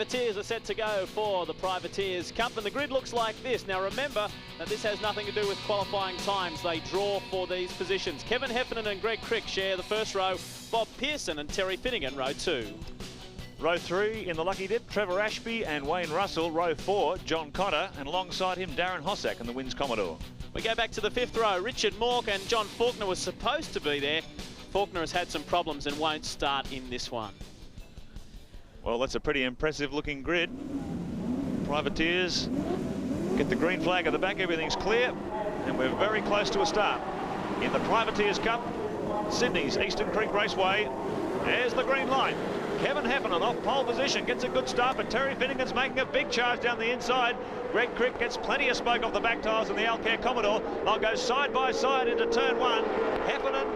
Privateers are set to go for the Privateers Cup, and the grid looks like this. Now remember that this has nothing to do with qualifying times. They draw for these positions. Kevin Heffernan and Greg Crick share the first row. Bob Pearson and Terry Finnegan, row 2. Row 3 in the lucky dip, Trevor Ashby and Wayne Russell. Row 4, John Cotter, and alongside him, Darren Hossack and the Wins Commodore. We go back to the 5th row. Richard Mork and John Faulkner was supposed to be there. Faulkner has had some problems and won't start in this one. Well, that's a pretty impressive looking grid. Privateers get the green flag at the back, everything's clear, and we're very close to a start. In the Privateers Cup, Sydney's Eastern Creek Raceway, there's the green light. Kevin Heffernan off pole position, gets a good start, but Terry Finnegan's making a big charge down the inside. Greg Crick gets plenty of smoke off the back tyres in the Alcare Commodore. They'll go side by side into turn 1. Heffernan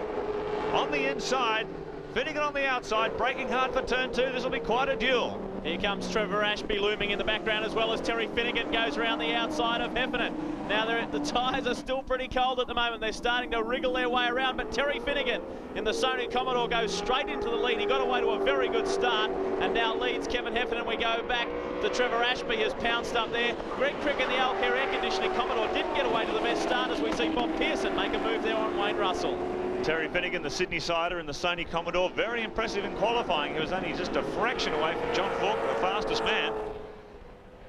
on the inside, Finnegan on the outside, braking hard for turn 2. This will be quite a duel. Here comes Trevor Ashby looming in the background, as well as Terry Finnegan goes around the outside of Heffernan. Now the tyres are still pretty cold at the moment. They're starting to wriggle their way around, but Terry Finnegan in the Sony Commodore goes straight into the lead. He got away to a very good start and now leads Kevin Heffernan. We go back to Trevor Ashby, has pounced up there. Greg Crick in the Alcare air conditioning Commodore didn't get away to the best start, as we see Bob Pearson make a move there on Wayne Russell. Terry Finnegan, the Sydney sider in the Sony Commodore, very impressive in qualifying. He was only just a fraction away from John Faulkner, the fastest man.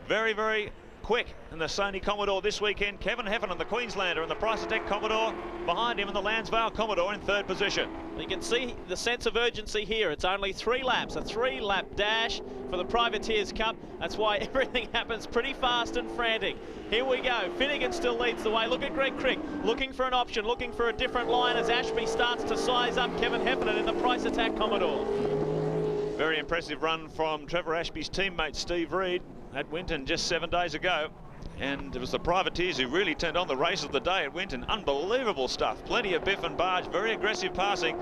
Very, very quick in the Sony Commodore this weekend. Kevin Heffernan, the Queenslander, and the Price Attack Commodore behind him, and the Lansvale Commodore in 3rd position. You can see the sense of urgency here. It's only 3 laps, a 3-lap dash for the Privateers Cup. That's why everything happens pretty fast and frantic. Here we go. Finnegan still leads the way. Look at Greg Crick looking for an option, looking for a different line as Ashby starts to size up Kevin Heffernan in the Price Attack Commodore. Very impressive run from Trevor Ashby's teammate Steve Reed at Winton just 7 days ago. And it was the Privateers who really turned on the race of the day at Winton. Unbelievable stuff. Plenty of biff and barge, very aggressive passing.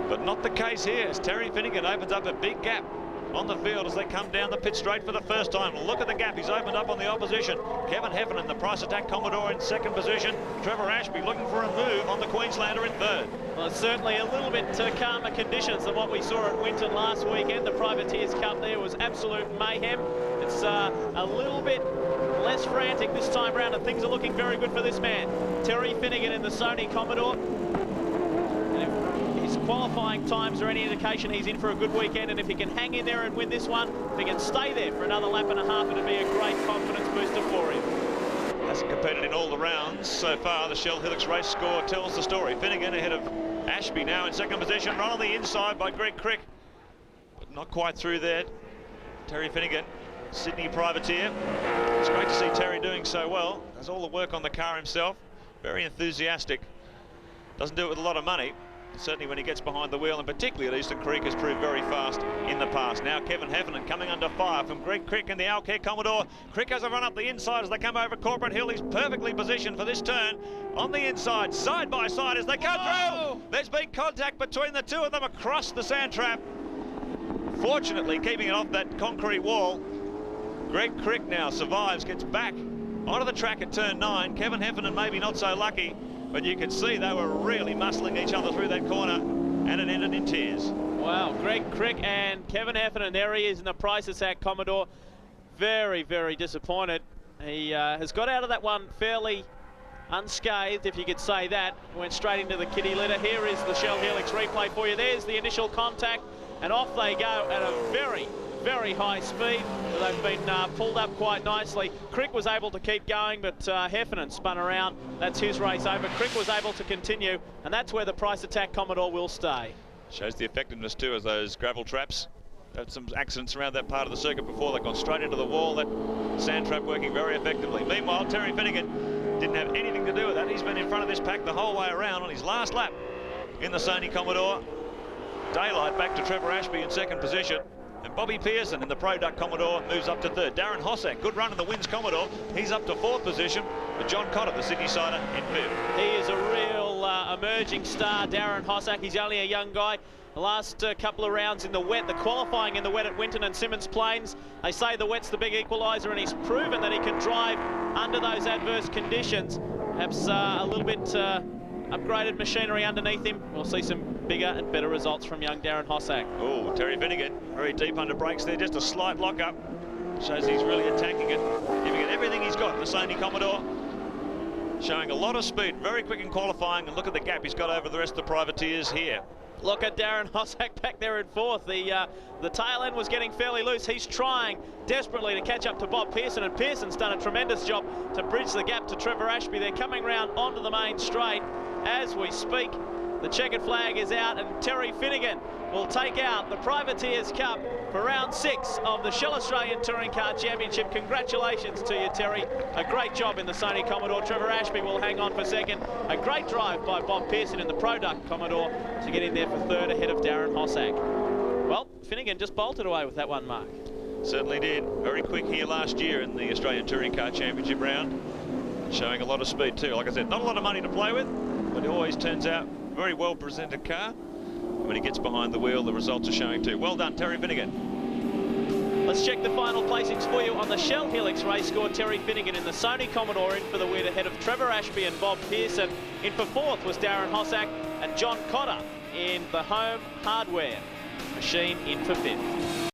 But not the case here as Terry Finnegan opens up a big gap on the field as they come down the pit straight for the first time. Look at the gap he's opened up on the opposition. Kevin Heffernan, the Price Attack Commodore, in 2nd position. Trevor Ashby looking for a move on the Queenslander in 3rd. Well, it's certainly a little bit calmer conditions than what we saw at Winton last weekend. The Privateers Cup there was absolute mayhem. It's a little bit less frantic this time round, and things are looking very good for this man. Terry Finnegan in the Sony Commodore. And if his qualifying times are any indication, he's in for a good weekend, and if he can hang in there and win this one, if he can stay there for another lap and a half, it'll be a great confidence booster for him. Hasn't competed in all the rounds so far. The Shell Helix race score tells the story. Finnegan ahead of Ashby now in 2nd position, run on the inside by Greg Crick, but not quite through there. Terry Finnegan, Sydney Privateer. It's great to see Terry doing so well. Does all the work on the car himself. Very enthusiastic. Doesn't do it with a lot of money. Certainly when he gets behind the wheel, and particularly at Eastern Creek, has proved very fast in the past. Now Kevin Heffernan coming under fire from Greg Crick in the Alcare Commodore. Crick has a run up the inside as they come over Corporate Hill. He's perfectly positioned for this turn. On the inside, side by side as they go through. There's been contact between the two of them across the sand trap. Fortunately, keeping it off that concrete wall. Greg Crick now survives, gets back onto the track at turn 9. Kevin Heffernan maybe not so lucky, but you can see they were really muscling each other through that corner, and it ended in tears. Wow, Greg Crick and Kevin Heffernan, there he is in the Price Attack Commodore. Very, very disappointed. He has got out of that one fairly unscathed, if you could say that. Went straight into the kitty litter. Here is the Shell Helix replay for you. There's the initial contact, and off they go at a very, very high speed. They've been pulled up quite nicely. Crick was able to keep going, but Heffernan spun around. That's his race over. Crick was able to continue, and that's where the Price Attack Commodore will stay. Shows the effectiveness too, as those gravel traps had some accidents around that part of the circuit before. They've gone straight into the wall. That sand trap working very effectively. Meanwhile, Terry Finnegan didn't have anything to do with that. He's been in front of this pack the whole way around on his last lap in the Sony Commodore. Daylight back to Trevor Ashby in 2nd position. And Bobby Pearson in the Pro Duck Commodore moves up to 3rd. Darren Hossack, good run in the Wins Commodore. He's up to 4th position. But John Cotter, the Sydney sider, in 5th. He is a real emerging star, Darren Hossack. He's only a young guy. The last couple of rounds in the wet, the qualifying in the wet at Winton and Symmons Plains. They say the wet's the big equaliser, and he's proven that he can drive under those adverse conditions. Perhaps a little bit upgraded machinery underneath him. We'll see some bigger and better results from young Darren Hossack. Oh, Terry Finnegan very deep under brakes there, just a slight lock up. Shows he's really attacking it, giving it everything he's got. The Sony Commodore showing a lot of speed, very quick in qualifying, and look at the gap he's got over the rest of the privateers here. Look at Darren Hossack back there in fourth. The tail end was getting fairly loose. He's trying desperately to catch up to Bob Pearson, and Pearson's done a tremendous job to bridge the gap to Trevor Ashby. They're coming round onto the main straight as we speak. The checkered flag is out, and Terry Finnegan will take out the Privateers Cup for round 6 of the Shell Australian Touring Car Championship. Congratulations to you, Terry. A great job in the Sony Commodore. Trevor Ashby will hang on for second. A great drive by Bob Pearson in the Product Commodore to get in there for third ahead of Darren Hossack. Well, Finnegan just bolted away with that one, Mark. Certainly did. Very quick here last year in the Australian Touring Car Championship round. Showing a lot of speed too. Like I said, not a lot of money to play with, but it always turns out very well presented car. When he gets behind the wheel, the results are showing too. Well done, Terry Finnegan. Let's check the final placings for you on the Shell Helix race score. Terry Finnegan in the Sony Commodore in for the win ahead of Trevor Ashby and Bob Pearson. In for fourth was Darren Hossack, and John Cotter in the Home Hardware machine in for fifth.